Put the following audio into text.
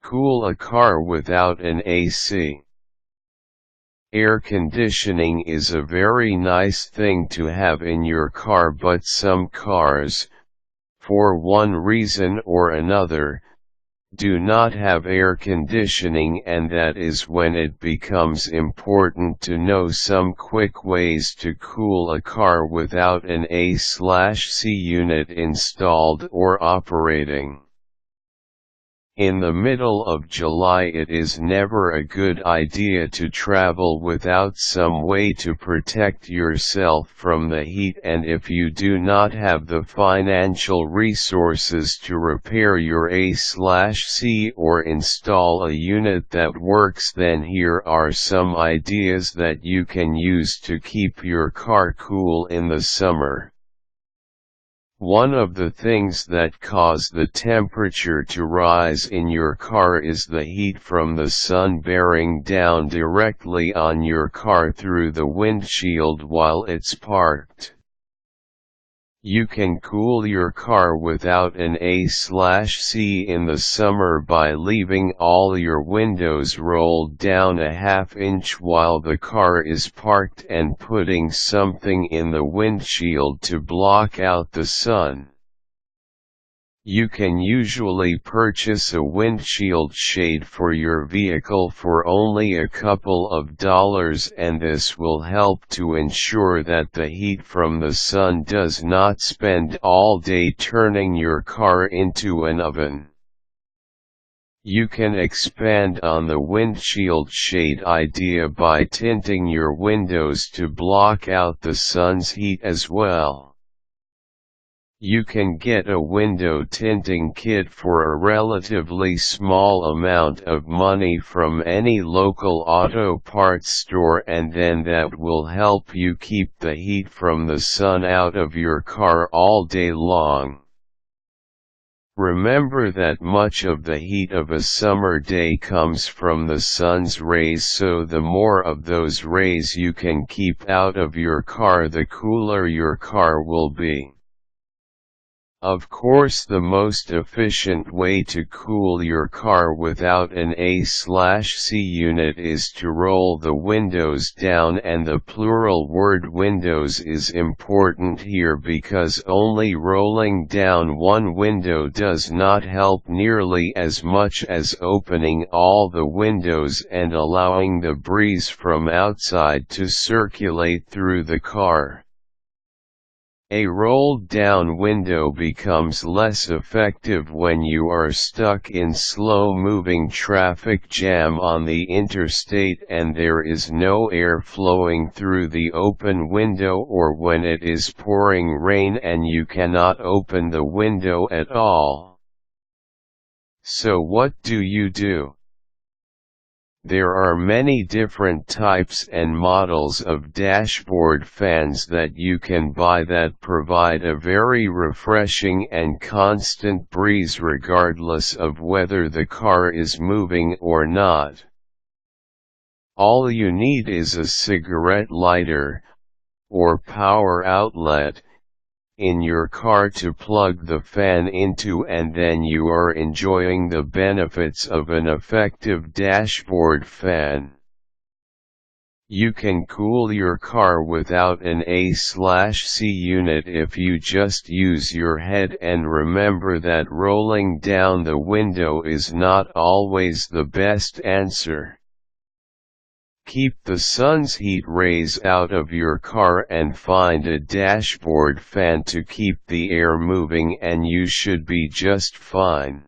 Cool a car without an AC. Air conditioning is a very nice thing to have in your car, but some cars, for one reason or another, do not have air conditioning, and that is when it becomes important to know some quick ways to cool a car without an A/C unit installed or operating. In the middle of July, it is never a good idea to travel without some way to protect yourself from the heat, and if you do not have the financial resources to repair your A/C or install a unit that works, then here are some ideas that you can use to keep your car cool in the summer. One of the things that cause the temperature to rise in your car is the heat from the sun bearing down directly on your car through the windshield while it's parked. You can cool your car without an A/C in the summer by leaving all your windows rolled down a half-inch while the car is parked and putting something in the windshield to block out the sun. You can usually purchase a windshield shade for your vehicle for only a couple of dollars, and this will help to ensure that the heat from the sun does not spend all day turning your car into an oven. You can expand on the windshield shade idea by tinting your windows to block out the sun's heat as well. You can get a window tinting kit for a relatively small amount of money from any local auto parts store, and then that will help you keep the heat from the sun out of your car all day long. Remember that much of the heat of a summer day comes from the sun's rays, so the more of those rays you can keep out of your car, the cooler your car will be. Of course, the most efficient way to cool your car without an A/C unit is to roll the windows down, and the plural word windows is important here because only rolling down one window does not help nearly as much as opening all the windows and allowing the breeze from outside to circulate through the car. A rolled-down window becomes less effective when you are stuck in slow-moving traffic jam on the interstate and there is no air flowing through the open window, or when it is pouring rain and you cannot open the window at all. So what do you do? There are many different types and models of dashboard fans that you can buy that provide a very refreshing and constant breeze regardless of whether the car is moving or not. All you need is a cigarette lighter, or power outlet, in your car to plug the fan into, and then you are enjoying the benefits of an effective dashboard fan. You can cool your car without an A/C unit if you just use your head, and remember that rolling down the window is not always the best answer. Keep the sun's heat rays out of your car and find a dashboard fan to keep the air moving, and you should be just fine.